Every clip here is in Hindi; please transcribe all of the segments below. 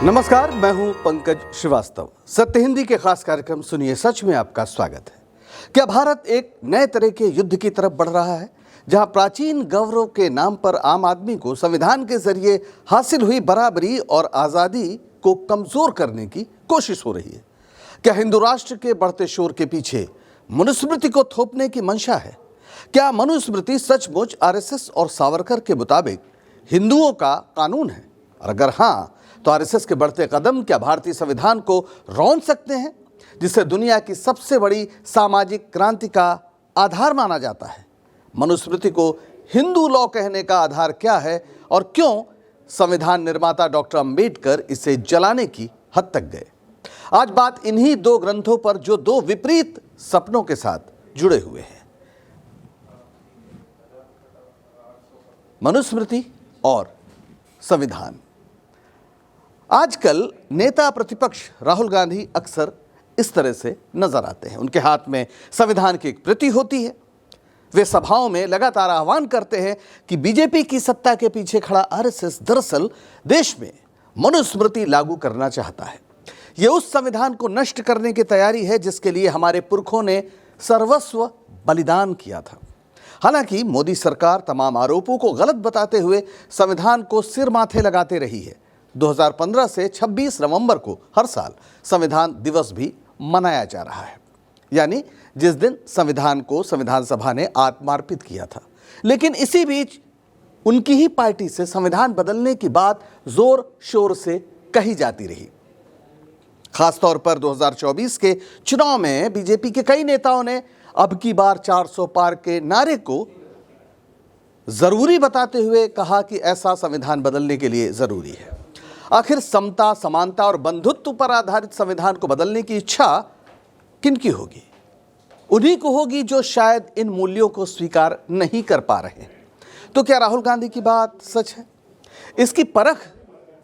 नमस्कार, मैं हूं पंकज श्रीवास्तव। सत्य हिंदी के खास कार्यक्रम सुनिए सच में आपका स्वागत है। क्या भारत एक नए तरह के युद्ध की तरफ बढ़ रहा है, जहां प्राचीन गौरव के नाम पर आम आदमी को संविधान के जरिए हासिल हुई बराबरी और आज़ादी को कमजोर करने की कोशिश हो रही है? क्या हिंदू राष्ट्र के बढ़ते शोर के पीछे मनुस्मृति को थोपने की मंशा है? क्या मनुस्मृति सचमुच आरएसएस और सावरकर के मुताबिक हिंदुओं का कानून है? और अगर हाँ, तो आरएसएस के बढ़ते कदम क्या भारतीय संविधान को रौंद सकते हैं, जिसे दुनिया की सबसे बड़ी सामाजिक क्रांति का आधार माना जाता है? मनुस्मृति को हिंदू लॉ कहने का आधार क्या है और क्यों संविधान निर्माता डॉक्टर अंबेडकर इसे जलाने की हद तक गए? आज बात इन्हीं दो ग्रंथों पर, जो दो विपरीत सपनों के साथ जुड़े हुए हैं, मनुस्मृति और संविधान। आजकल नेता प्रतिपक्ष राहुल गांधी अक्सर इस तरह से नजर आते हैं। उनके हाथ में संविधान की एक प्रति होती है। वे सभाओं में लगातार आह्वान करते हैं कि बीजेपी की सत्ता के पीछे खड़ा आरएसएस दरअसल देश में मनुस्मृति लागू करना चाहता है। यह उस संविधान को नष्ट करने की तैयारी है जिसके लिए हमारे पुरखों ने सर्वस्व बलिदान किया था। हालांकि मोदी सरकार तमाम आरोपों को गलत बताते हुए संविधान को सिर माथे लगाते रही है। 2015 से 26 नवंबर को हर साल संविधान दिवस भी मनाया जा रहा है, यानी जिस दिन संविधान को संविधान सभा ने आत्मार्पित किया था। लेकिन इसी बीच उनकी ही पार्टी से संविधान बदलने की बात जोर शोर से कही जाती रही। खासतौर पर 2024 के चुनाव में बीजेपी के कई नेताओं ने अब की बार 400 पार के नारे को जरूरी बताते हुए कहा कि ऐसा संविधान बदलने के लिए जरूरी है। आखिर समता, समानता और बंधुत्व पर आधारित संविधान को बदलने की इच्छा किनकी होगी? उन्हीं को होगी जो शायद इन मूल्यों को स्वीकार नहीं कर पा रहे। तो क्या राहुल गांधी की बात सच है? इसकी परख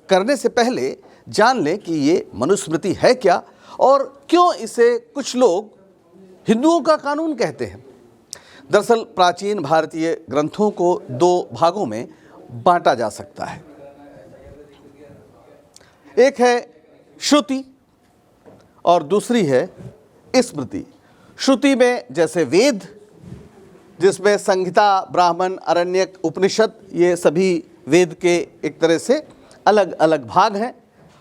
करने से पहले जान लें कि ये मनुस्मृति है क्या और क्यों इसे कुछ लोग हिंदुओं का कानून कहते हैं। दरअसल प्राचीन भारतीय ग्रंथों को दो भागों में बांटा जा सकता है। एक है श्रुति और दूसरी है स्मृति। श्रुति में जैसे वेद, जिसमें संहिता, ब्राह्मण, आरण्यक, उपनिषद, ये सभी वेद के एक तरह से अलग अलग भाग हैं।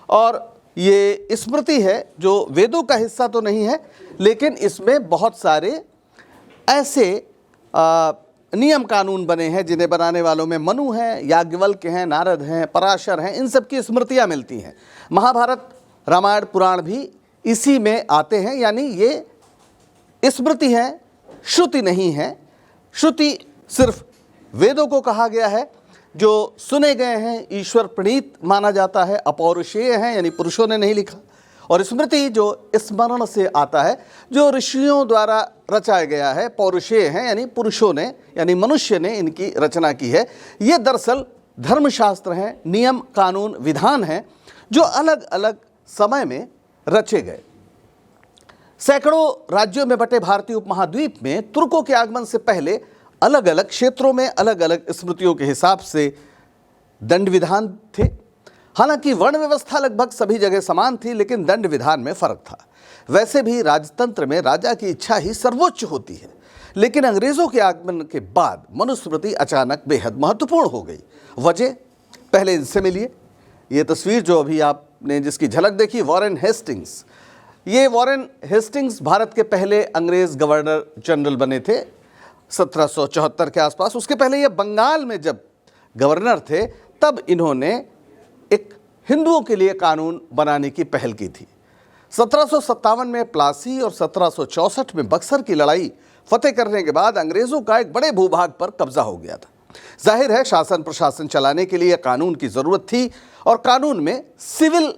और ये स्मृति है जो वेदों का हिस्सा तो नहीं है, लेकिन इसमें बहुत सारे ऐसे नियम कानून बने हैं जिन्हें बनाने वालों में मनु हैं, याज्ञवल्क्य हैं, नारद हैं, पराशर हैं। इन सब की स्मृतियाँ मिलती हैं। महाभारत, रामायण, पुराण भी इसी में आते हैं, यानी ये स्मृति हैं, श्रुति नहीं है। श्रुति सिर्फ वेदों को कहा गया है जो सुने गए हैं, ईश्वर प्रणीत माना जाता है, अपौरुषेय हैं, यानी पुरुषों ने नहीं लिखा। और स्मृति जो स्मरण से आता है, जो ऋषियों द्वारा रचाया गया है, पौरुषेय हैं, यानी पुरुषों ने, यानी मनुष्य ने इनकी रचना की है। ये दरअसल धर्मशास्त्र हैं, नियम कानून विधान हैं जो अलग अलग समय में रचे गए। सैकड़ों राज्यों में बटे भारतीय उपमहाद्वीप में तुर्कों के आगमन से पहले अलग अलग क्षेत्रों में अलग अलग स्मृतियों के हिसाब से दंड विधान थे। हालांकि वर्ण व्यवस्था लगभग सभी जगह समान थी, लेकिन दंड विधान में फर्क था। वैसे भी राजतंत्र में राजा की इच्छा ही सर्वोच्च होती है, लेकिन अंग्रेजों के आगमन के बाद मनुस्मृति अचानक बेहद महत्वपूर्ण हो गई। वजह, पहले इनसे मिलिए। ये तस्वीर जो अभी आपने जिसकी झलक देखी, वॉरेन हेस्टिंग्स। ये वॉरेन हेस्टिंग्स भारत के पहले अंग्रेज गवर्नर जनरल बने थे 1774 के आसपास। उसके पहले ये बंगाल में जब गवर्नर थे, तब इन्होंने एक हिंदुओं के लिए कानून बनाने की पहल की थी। 1757 में प्लासी और 1764 में बक्सर की लड़ाई फतेह करने के बाद अंग्रेजों का एक बड़े भूभाग पर कब्जा हो गया था। जाहिर है शासन प्रशासन चलाने के लिए कानून की ज़रूरत थी, और कानून में सिविल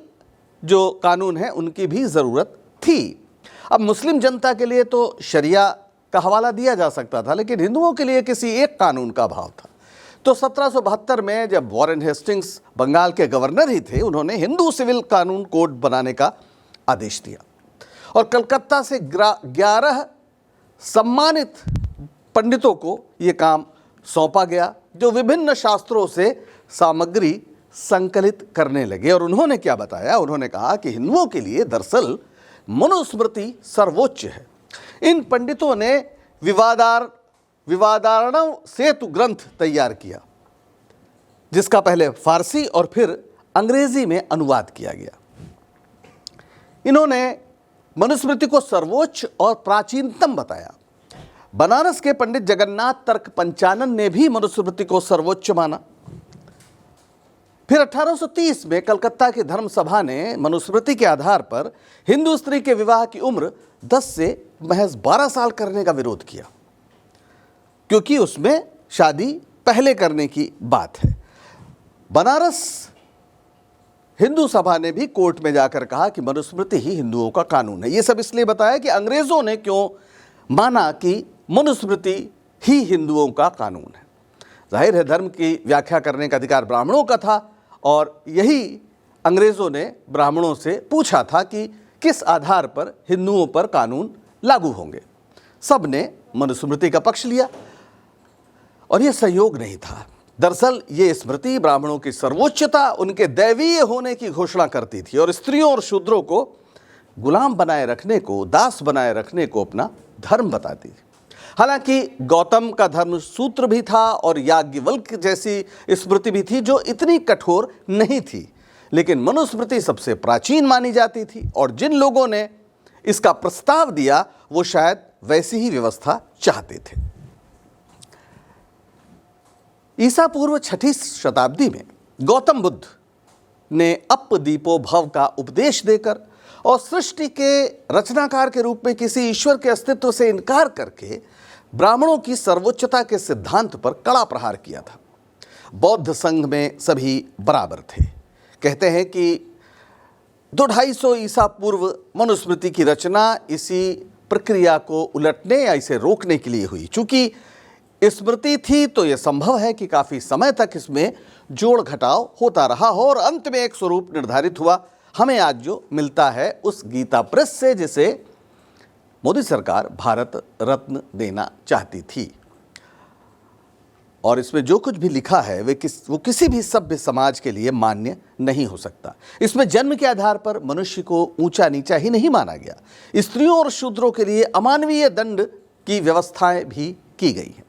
जो कानून है उनकी भी ज़रूरत थी। अब मुस्लिम जनता के लिए तो शरिया का हवाला दिया जा सकता था, लेकिन हिंदुओं के लिए किसी एक कानून का अभाव था। तो 1772 में जब वॉरेन हेस्टिंग्स बंगाल के गवर्नर ही थे, उन्होंने हिंदू सिविल कानून कोड बनाने का आदेश दिया। और कलकत्ता से 11 सम्मानित पंडितों को ये काम सौंपा गया, जो विभिन्न शास्त्रों से सामग्री संकलित करने लगे। और उन्होंने क्या बताया? उन्होंने कहा कि हिंदुओं के लिए दरअसल मनुस्मृति सर्वोच्च है। इन पंडितों ने विवादारणव सेतु ग्रंथ तैयार किया, जिसका पहले फारसी और फिर अंग्रेजी में अनुवाद किया गया। इन्होंने मनुस्मृति को सर्वोच्च और प्राचीनतम बताया। बनारस के पंडित जगन्नाथ तर्क पंचानन ने भी मनुस्मृति को सर्वोच्च माना। फिर 1830 में कलकत्ता की धर्म सभा ने मनुस्मृति के आधार पर हिंदू स्त्री के विवाह की उम्र 10 से महज 12 साल करने का विरोध किया, क्योंकि उसमें शादी पहले करने की बात है। बनारस हिंदू सभा ने भी कोर्ट में जाकर कहा कि मनुस्मृति ही हिंदुओं का कानून है। ये सब इसलिए बताया कि अंग्रेजों ने क्यों माना कि मनुस्मृति ही हिंदुओं का कानून है। जाहिर है धर्म की व्याख्या करने का अधिकार ब्राह्मणों का था, और यही अंग्रेजों ने ब्राह्मणों से पूछा था कि किस आधार पर हिंदुओं पर कानून लागू होंगे। सब ने मनुस्मृति का पक्ष लिया, और यह संयोग नहीं था। दरअसल ये स्मृति ब्राह्मणों की सर्वोच्चता, उनके दैवीय होने की घोषणा करती थी, और स्त्रियों और शूद्रों को गुलाम बनाए रखने को, दास बनाए रखने को अपना धर्म बताती थी। हालांकि गौतम का धर्म सूत्र भी था और याज्ञवल्क्य जैसी स्मृति भी थी जो इतनी कठोर नहीं थी, लेकिन मनुस्मृति सबसे प्राचीन मानी जाती थी, और जिन लोगों ने इसका प्रस्ताव दिया वो शायद वैसी ही व्यवस्था चाहते थे। ईसा पूर्व 6ठी शताब्दी में गौतम बुद्ध ने अपदीपो भव का उपदेश देकर और सृष्टि के रचनाकार के रूप में किसी ईश्वर के अस्तित्व से इनकार करके ब्राह्मणों की सर्वोच्चता के सिद्धांत पर कड़ा प्रहार किया था। बौद्ध संघ में सभी बराबर थे। कहते हैं कि 250 ईसा पूर्व मनुस्मृति की रचना इसी प्रक्रिया को उलटने या इसे रोकने के लिए हुई। चूंकि स्मृति थी तो यह संभव है कि काफी समय तक इसमें जोड़ घटाव होता रहा हो, और अंत में एक स्वरूप निर्धारित हुआ। हमें आज जो मिलता है उस गीता प्रेस से, जिसे मोदी सरकार भारत रत्न देना चाहती थी। और इसमें जो कुछ भी लिखा है वो किसी भी सभ्य समाज के लिए मान्य नहीं हो सकता। इसमें जन्म के आधार पर मनुष्य को ऊंचा नीचा ही नहीं माना गया। स्त्रियों और शूद्रों के लिए अमानवीय दंड की व्यवस्थाएं भी की गई हैं।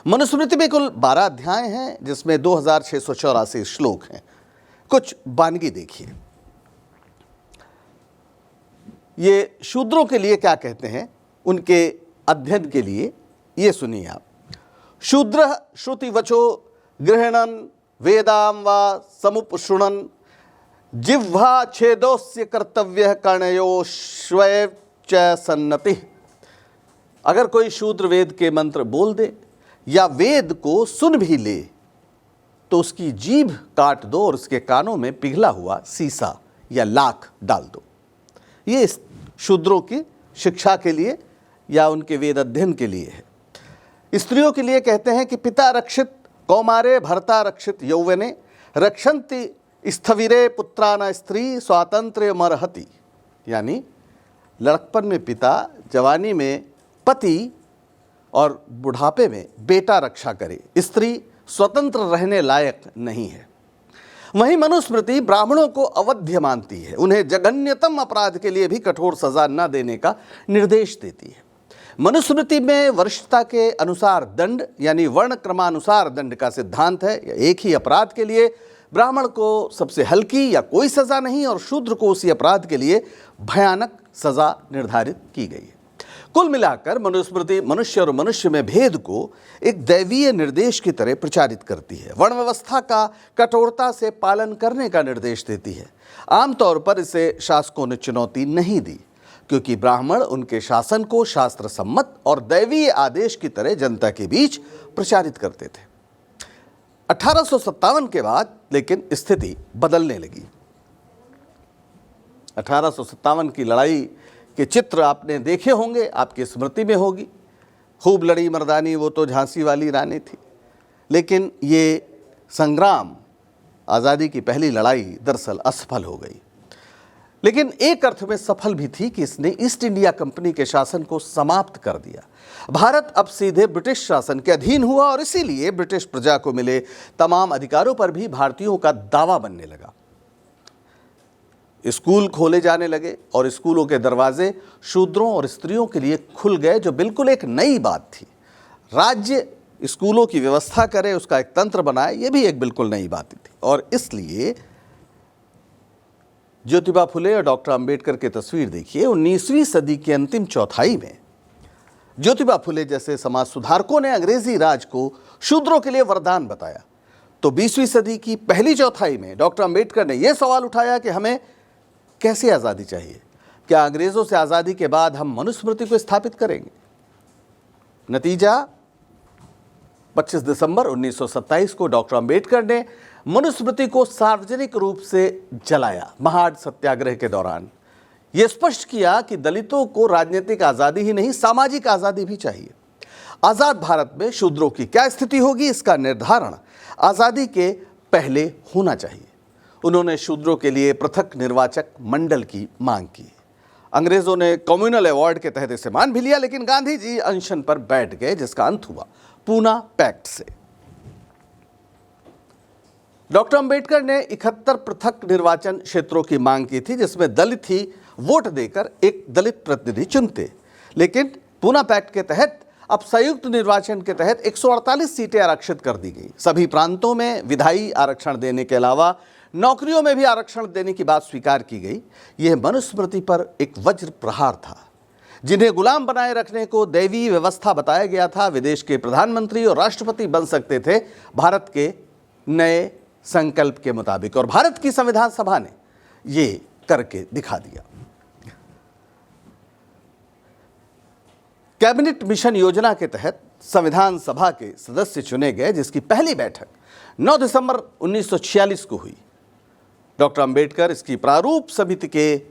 मनुस्मृति में कुल 12 अध्याय हैं, जिसमें 2684 श्लोक हैं। कुछ वानगी देखिए। ये शूद्रों के लिए क्या कहते हैं, उनके अध्ययन के लिए ये सुनिए आप। शूद्र श्रुति वचो गृहणन वेदाम व समुपशृणन जिह्वा छेदोस्य कर्तव्य कर्णयो स्वयं च सन्नति। अगर कोई शूद्र वेद के मंत्र बोल दे या वेद को सुन भी ले तो उसकी जीभ काट दो और उसके कानों में पिघला हुआ सीसा या लाख डाल दो। ये शूद्रों की शिक्षा के लिए या उनके वेद अध्ययन के लिए है। स्त्रियों के लिए कहते हैं कि पिता रक्षित कौमारे भर्ता रक्षित यौवने रक्षन्ति स्थविरे पुत्रान स्त्री स्वातंत्र्य मरहति। यानी लड़कपन में पिता, जवानी में पति और बुढ़ापे में बेटा रक्षा करे। स्त्री स्वतंत्र रहने लायक नहीं है। वहीं मनुस्मृति ब्राह्मणों को अवध्य मानती है, उन्हें जघन्यतम अपराध के लिए भी कठोर सजा न देने का निर्देश देती है। मनुस्मृति में वरिष्ठता के अनुसार दंड यानी वर्ण क्रमानुसार दंड का सिद्धांत है। एक ही अपराध के लिए ब्राह्मण को सबसे हल्की या कोई सजा नहीं और शूद्र को उसी अपराध के लिए भयानक सजा निर्धारित की गई है। कुल मिलाकर मनुस्मृति मनुष्य और मनुष्य में भेद को एक दैवीय निर्देश की तरह प्रचारित करती है। वर्ण व्यवस्था का कठोरता से पालन करने का निर्देश देती है। आमतौर पर इसे शासकों ने चुनौती नहीं दी, क्योंकि ब्राह्मण उनके शासन को शास्त्र सम्मत और दैवीय आदेश की तरह जनता के बीच प्रचारित करते थे। 1857 के बाद लेकिन स्थिति बदलने लगी। 1857 की लड़ाई के चित्र आपने देखे होंगे, आपकी स्मृति में होगी। खूब लड़ी मर्दानी, वो तो झांसी वाली रानी थी। लेकिन ये संग्राम, आज़ादी की पहली लड़ाई दरअसल असफल हो गई। लेकिन एक अर्थ में सफल भी थी कि इसने ईस्ट इंडिया कंपनी के शासन को समाप्त कर दिया। भारत अब सीधे ब्रिटिश शासन के अधीन हुआ और इसीलिए ब्रिटिश प्रजा को मिले तमाम अधिकारों पर भी भारतीयों का दावा बनने लगा। स्कूल खोले जाने लगे और स्कूलों के दरवाजे शूद्रों और स्त्रियों के लिए खुल गए, जो बिल्कुल एक नई बात थी। राज्य स्कूलों की व्यवस्था करे, उसका एक तंत्र बनाए, यह भी एक बिल्कुल नई बात थी। और इसलिए ज्योतिबा फुले और डॉक्टर अंबेडकर की तस्वीर देखिए। 19वीं सदी के अंतिम चौथाई में ज्योतिबा फुले जैसे समाज सुधारकों ने अंग्रेजी राज को शूद्रों के लिए वरदान बताया, तो 20वीं सदी की पहली चौथाई में डॉक्टर अंबेडकर ने यह सवाल उठाया कि हमें कैसी आज़ादी चाहिए? क्या अंग्रेज़ों से आज़ादी के बाद हम मनुस्मृति को स्थापित करेंगे? नतीजा 25 दिसंबर 1927 को डॉक्टर अंबेडकर ने मनुस्मृति को सार्वजनिक रूप से जलाया। महाड सत्याग्रह के दौरान यह स्पष्ट किया कि दलितों को राजनीतिक आज़ादी ही नहीं, सामाजिक आज़ादी भी चाहिए। आज़ाद भारत में शूद्रों की क्या स्थिति होगी, इसका निर्धारण आज़ादी के पहले होना चाहिए। उन्होंने शूद्रों के लिए पृथक निर्वाचक मंडल की मांग की। अंग्रेजों ने कम्युनल अवार्ड के तहत इसे मान भी लिया, लेकिन गांधी जी अनशन पर बैठ गए, जिसका अंत हुआ पूना पैक्ट से। डॉक्टर अंबेडकर ने 71 पृथक निर्वाचन क्षेत्रों की मांग की थी, जिसमें दलित ही वोट देकर एक दलित प्रतिनिधि चुनते। लेकिन पूना पैक्ट के तहत अब संयुक्त निर्वाचन के तहत 148 सीटें आरक्षित कर दी गई। सभी प्रांतों में विधायी आरक्षण देने के अलावा नौकरियों में भी आरक्षण देने की बात स्वीकार की गई। यह मनुस्मृति पर एक वज्र प्रहार था। जिन्हें गुलाम बनाए रखने को दैवीय व्यवस्था बताया गया था, विदेश के प्रधानमंत्री और राष्ट्रपति बन सकते थे भारत के नए संकल्प के मुताबिक, और भारत की संविधान सभा ने ये करके दिखा दिया। कैबिनेट मिशन योजना के तहत संविधान सभा के सदस्य चुने गए, जिसकी पहली बैठक 9 दिसंबर 1946 को हुई। डॉक्टर अंबेडकर इसकी प्रारूप समिति के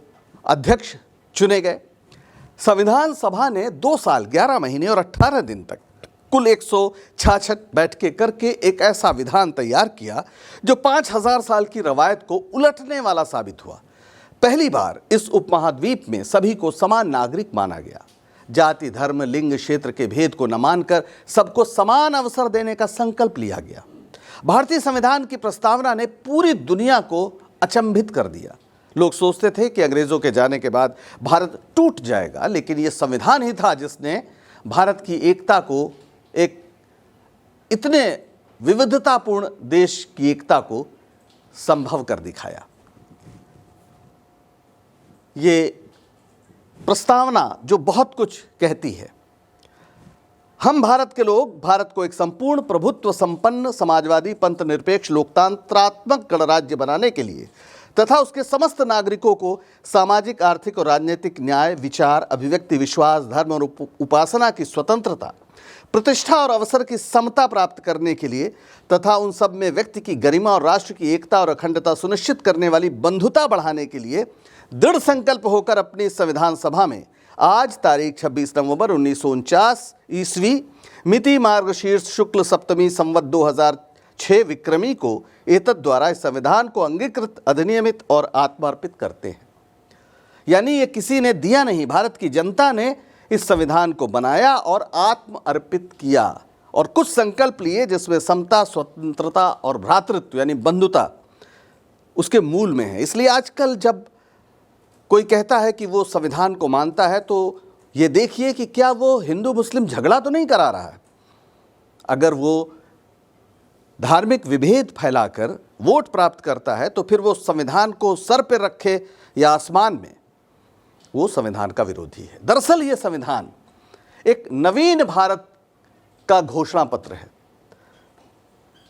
अध्यक्ष चुने गए। संविधान सभा ने 2 साल 11 महीने और 18 दिन तक कुल 166 बैठकें करके एक ऐसा विधान तैयार किया जो 5000 साल की रवायत को उलटने वाला साबित हुआ। पहली बार इस उपमहाद्वीप में सभी को समान नागरिक माना गया। जाति, धर्म, लिंग, क्षेत्र के भेद को न मानकर सबको समान अवसर देने का संकल्प लिया गया। भारतीय संविधान की प्रस्तावना ने पूरी दुनिया को अचंभित कर दिया। लोग सोचते थे कि अंग्रेजों के जाने के बाद भारत टूट जाएगा, लेकिन यह संविधान ही था जिसने भारत की एकता को, एक इतने विविधतापूर्ण देश की एकता को संभव कर दिखाया। ये प्रस्तावना जो बहुत कुछ कहती है। हम भारत के लोग भारत को एक संपूर्ण प्रभुत्व संपन्न समाजवादी पंथ निरपेक्ष लोकतंत्रात्मक गणराज्य बनाने के लिए तथा उसके समस्त नागरिकों को सामाजिक, आर्थिक और राजनीतिक न्याय, विचार, अभिव्यक्ति, विश्वास, धर्म और उपासना की स्वतंत्रता, प्रतिष्ठा और अवसर की समता प्राप्त करने के लिए तथा उन सब में व्यक्ति की गरिमा और राष्ट्र की एकता और अखंडता सुनिश्चित करने वाली बंधुता बढ़ाने के लिए दृढ़ संकल्प होकर अपनी संविधान सभा में आज तारीख 26 नवंबर 1949 ईस्वी मिति मार्गशीर्ष शुक्ल सप्तमी संवत 2006 विक्रमी को एतद द्वारा इस संविधान को अंगीकृत, अधिनियमित और आत्मार्पित करते हैं। यानी ये किसी ने दिया नहीं, भारत की जनता ने इस संविधान को बनाया और आत्म अर्पित किया और कुछ संकल्प लिए जिसमें समता, स्वतंत्रता और भ्रातृत्व यानी बंधुता उसके मूल में है। इसलिए आजकल जब कोई कहता है कि वो संविधान को मानता है, तो ये देखिए कि क्या वो हिंदू मुस्लिम झगड़ा तो नहीं करा रहा है। अगर वो धार्मिक विभेद फैलाकर वोट प्राप्त करता है तो फिर वो संविधान को सर पर रखे या आसमान में, वो संविधान का विरोधी है। दरअसल ये संविधान एक नवीन भारत का घोषणा पत्र है।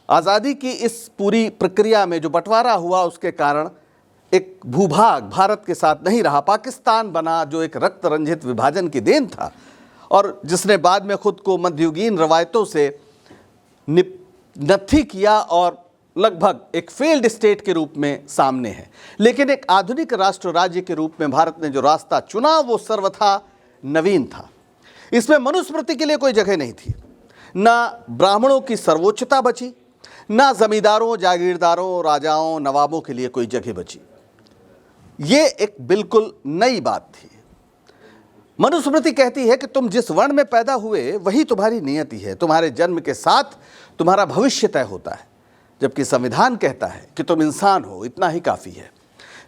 आज़ादी की इस पूरी प्रक्रिया में जो बंटवारा हुआ उसके कारण एक भूभाग भारत के साथ नहीं रहा, पाकिस्तान बना, जो एक रक्त रंजित विभाजन की देन था और जिसने बाद में खुद को मध्ययुगीन रवायतों से नत्थी किया और लगभग एक फेल्ड स्टेट के रूप में सामने है। लेकिन एक आधुनिक राष्ट्र राज्य के रूप में भारत ने जो रास्ता चुना वो सर्वथा नवीन था। इसमें मनुस्मृति के लिए कोई जगह नहीं थी, ना ब्राह्मणों की सर्वोच्चता बची, ना जमींदारों, जागीरदारों, राजाओं, नवाबों के लिए कोई जगह बची। ये एक बिल्कुल नई बात थी। मनुस्मृति कहती है कि तुम जिस वर्ण में पैदा हुए वही तुम्हारी नियति है, तुम्हारे जन्म के साथ तुम्हारा भविष्य तय होता है। जबकि संविधान कहता है कि तुम इंसान हो, इतना ही काफ़ी है।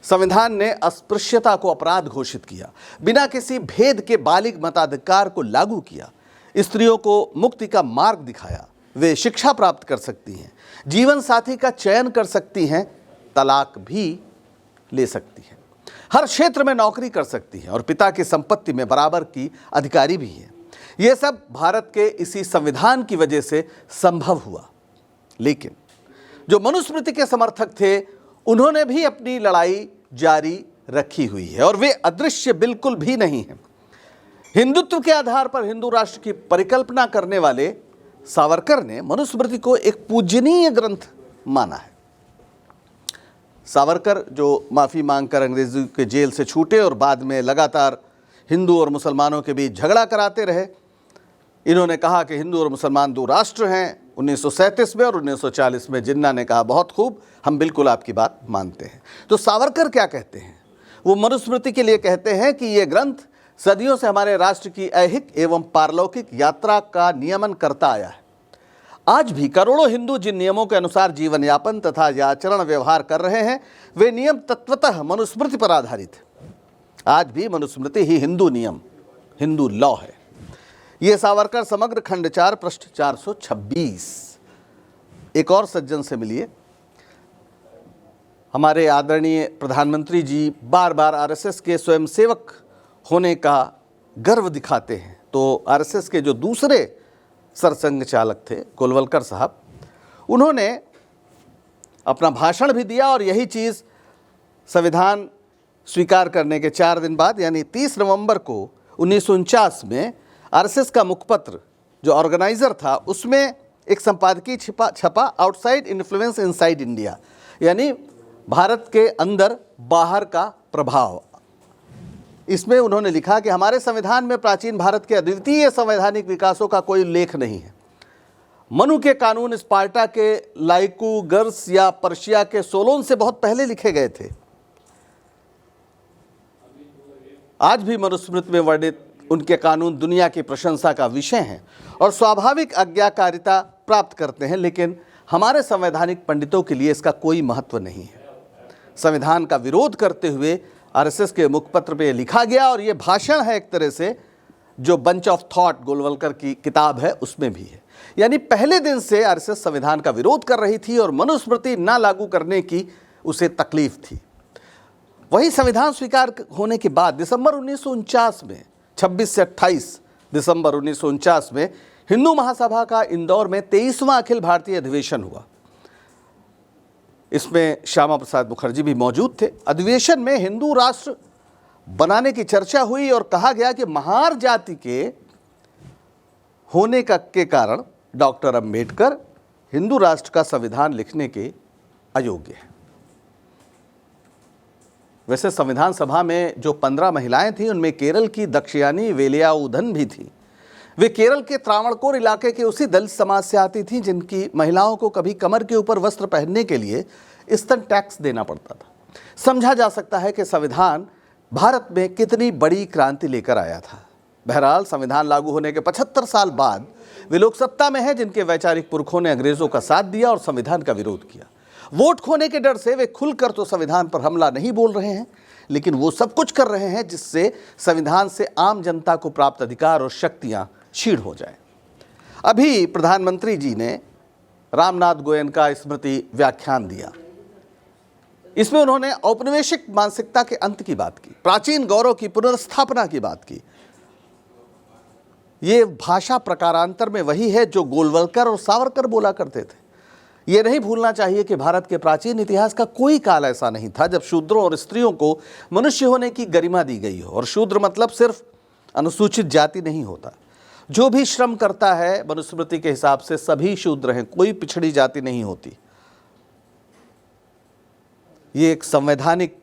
संविधान ने अस्पृश्यता को अपराध घोषित किया, बिना किसी भेद के बालिग मताधिकार को लागू किया, स्त्रियों को मुक्ति का मार्ग दिखाया, वे शिक्षा प्राप्त कर सकती हैं, जीवन साथी का चयन कर सकती हैं, तलाक भी ले सकती हैं, हर क्षेत्र में नौकरी कर सकती हैं और पिता की संपत्ति में बराबर की अधिकारी भी हैं। ये सब भारत के इसी संविधान की वजह से संभव हुआ। लेकिन जो मनुस्मृति के समर्थक थे उन्होंने भी अपनी लड़ाई जारी रखी हुई है और वे अदृश्य बिल्कुल भी नहीं हैं। हिंदुत्व के आधार पर हिंदू राष्ट्र की परिकल्पना करने वाले सावरकर ने मनुस्मृति को एक पूजनीय ग्रंथ माना है। सावरकर जो माफ़ी मांगकर अंग्रेज़ों के जेल से छूटे और बाद में लगातार हिंदू और मुसलमानों के बीच झगड़ा कराते रहे। इन्होंने कहा कि हिंदू और मुसलमान दो राष्ट्र हैं 1937 में, और 1940 में जिन्ना ने कहा बहुत खूब, हम बिल्कुल आपकी बात मानते हैं। तो सावरकर क्या कहते हैं? वो मनुस्मृति के लिए कहते हैं कि ये ग्रंथ सदियों से हमारे राष्ट्र की ऐहिक एवं पारलौकिक यात्रा का नियमन करता आया है। आज भी करोड़ों हिंदू जिन नियमों के अनुसार जीवन यापन तथा आचरण व्यवहार कर रहे हैं, वे नियम तत्वतः मनुस्मृति पर आधारित है। आज भी मनुस्मृति ही हिंदू नियम, हिंदू लॉ है। ये सावरकर समग्र खंड 4 पृष्ठ 426। एक और सज्जन से मिलिए। हमारे आदरणीय प्रधानमंत्री जी बार बार आरएसएस के स्वयंसेवक होने का गर्व दिखाते हैं। तो आरएसएस के जो दूसरे सरसंघ चालक थे गोलवलकर साहब, उन्होंने अपना भाषण भी दिया और यही चीज़ संविधान स्वीकार करने के 4 दिन बाद यानी 30 नवंबर को 1949 में आरएसएस का मुखपत्र जो ऑर्गेनाइज़र था उसमें एक संपादकीय छपा आउटसाइड इन्फ्लुएंस इनसाइड इंडिया, यानी भारत के अंदर बाहर का प्रभाव। इसमें उन्होंने लिखा कि हमारे संविधान में प्राचीन भारत के अद्वितीय संवैधानिक विकासों का कोई उल्लेख नहीं है। मनु के कानून स्पार्टा के लाइकू गर्स या पर्शिया के सोलोन से बहुत पहले लिखे गए थे। आज भी मनुस्मृति में वर्णित उनके कानून दुनिया की प्रशंसा का विषय हैं और स्वाभाविक आज्ञाकारिता प्राप्त करते हैं, लेकिन हमारे संवैधानिक पंडितों के लिए इसका कोई महत्व नहीं है। संविधान का विरोध करते हुए आरएसएस के मुखपत्र पे लिखा गया और ये भाषण है एक तरह से जो बंच ऑफ थॉट गोलवलकर की किताब है उसमें भी है। यानी पहले दिन से आरएसएस संविधान का विरोध कर रही थी और मनुस्मृति ना लागू करने की उसे तकलीफ थी। वही संविधान स्वीकार होने के बाद दिसंबर 1949 में 26 से 28 दिसंबर 1949 में हिंदू महासभा का इंदौर में 23वां अखिल भारतीय अधिवेशन हुआ। इसमें श्यामा प्रसाद मुखर्जी भी मौजूद थे। अधिवेशन में हिंदू राष्ट्र बनाने की चर्चा हुई और कहा गया कि महार जाति के होने के कारण डॉक्टर अंबेडकर हिंदू राष्ट्र का संविधान लिखने के अयोग्य है। वैसे संविधान सभा में जो 15 महिलाएं थीं उनमें केरल की दक्षयानी वेलियाउधन भी थी। वे केरल के त्रावणकोर इलाके के उसी दलित समाज से आती थीं जिनकी महिलाओं को कभी कमर के ऊपर वस्त्र पहनने के लिए स्तन टैक्स देना पड़ता था। समझा जा सकता है कि संविधान भारत में कितनी बड़ी क्रांति लेकर आया था। बहरहाल संविधान लागू होने के 75 साल बाद वे लोग सत्ता में हैं जिनके वैचारिक पुरखों ने अंग्रेजों का साथ दिया और संविधान का विरोध किया। वोट खोने के डर से वे खुलकर तो संविधान पर हमला नहीं बोल रहे हैं, लेकिन वो सब कुछ कर रहे हैं जिससे संविधान से आम जनता को प्राप्त अधिकार और शक्तियां छीड़ हो जाए। अभी प्रधानमंत्री जी ने रामनाथ गोयन का स्मृति व्याख्यान दिया। इसमें उन्होंने औपनिवेशिक मानसिकता के अंत की बात की, प्राचीन गौरव की पुनर्स्थापना की बात की। ये भाषा प्रकारांतर में वही है जो गोलवलकर और सावरकर बोला करते थे। ये नहीं भूलना चाहिए कि भारत के प्राचीन इतिहास का कोई काल ऐसा नहीं था जब शूद्रों और स्त्रियों को मनुष्य होने की गरिमा दी गई हो। और शूद्र मतलब सिर्फ अनुसूचित जाति नहीं होता। जो भी श्रम करता है मनुस्मृति के हिसाब से सभी शूद्र हैं, कोई पिछड़ी जाति नहीं होती। ये एक संवैधानिक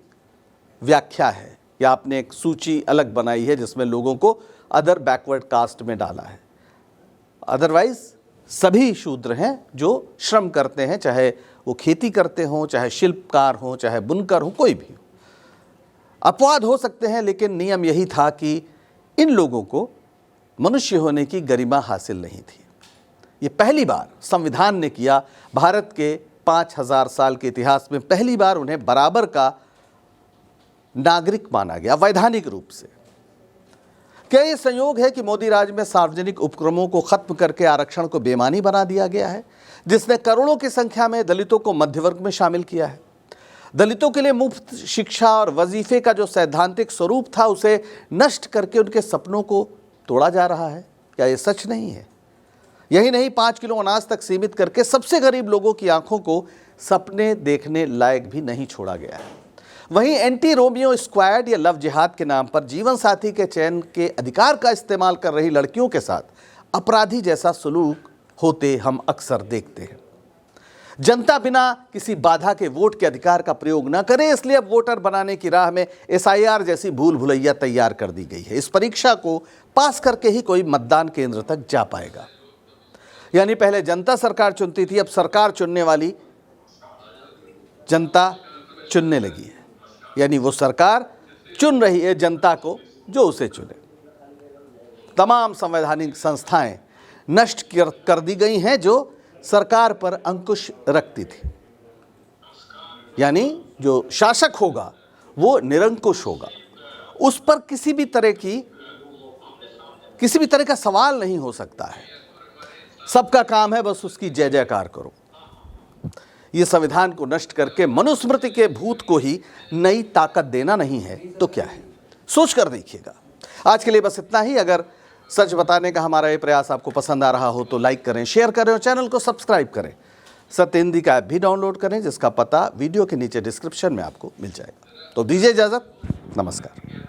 व्याख्या है या आपने एक सूची अलग बनाई है जिसमें लोगों को अदर बैकवर्ड कास्ट में डाला है। अदरवाइज सभी शूद्र हैं जो श्रम करते हैं, चाहे वो खेती करते हों, चाहे शिल्पकार हों, चाहे बुनकर हों, कोई भी हो। अपवाद हो सकते हैं, लेकिन नियम यही था कि इन लोगों को मनुष्य होने की गरिमा हासिल नहीं थी। ये पहली बार संविधान ने किया, भारत के 5000 साल के इतिहास में पहली बार उन्हें बराबर का नागरिक माना गया वैधानिक रूप से। क्या ये संयोग है कि मोदी राज में सार्वजनिक उपक्रमों को खत्म करके आरक्षण को बेमानी बना दिया गया है, जिसने करोड़ों की संख्या में दलितों को मध्य वर्ग में शामिल किया है? दलितों के लिए मुफ्त शिक्षा और वजीफे का जो सैद्धांतिक स्वरूप था, उसे नष्ट करके उनके सपनों को तोड़ा जा रहा है। क्या ये सच नहीं है? यही नहीं, 5 किलो अनाज तक सीमित करके सबसे गरीब लोगों की आंखों को सपने देखने लायक भी नहीं छोड़ा गया है। वहीं एंटी रोमियो स्क्वाड या लव जिहाद के नाम पर जीवन साथी के चयन के अधिकार का इस्तेमाल कर रही लड़कियों के साथ अपराधी जैसा सलूक होते हम अक्सर देखते हैं। जनता बिना किसी बाधा के वोट के अधिकार का प्रयोग न करे, इसलिए अब वोटर बनाने की राह में SIR जैसी भूल भुलैया तैयार कर दी गई है। इस परीक्षा को पास करके ही कोई मतदान केंद्र तक जा पाएगा। यानी पहले जनता सरकार चुनती थी, अब सरकार चुनने वाली जनता चुनने लगी है। यानी वो सरकार चुन रही है जनता को जो उसे चुने। तमाम संवैधानिक संस्थाएं नष्ट कर दी गई हैं जो सरकार पर अंकुश रखती थी। यानी जो शासक होगा वो निरंकुश होगा, उस पर किसी भी तरह का सवाल नहीं हो सकता है। सबका काम है बस उसकी जय जयकार करो। ये संविधान को नष्ट करके मनुस्मृति के भूत को ही नई ताकत देना नहीं है तो क्या है? सोच कर देखिएगा। आज के लिए बस इतना ही। अगर सच बताने का हमारा ये प्रयास आपको पसंद आ रहा हो तो लाइक करें, शेयर करें और चैनल को सब्सक्राइब करें। सत्य हिंदी का ऐप भी डाउनलोड करें, जिसका पता वीडियो के नीचे डिस्क्रिप्शन में आपको मिल जाएगा। तो दीजिए इजाजत, नमस्कार।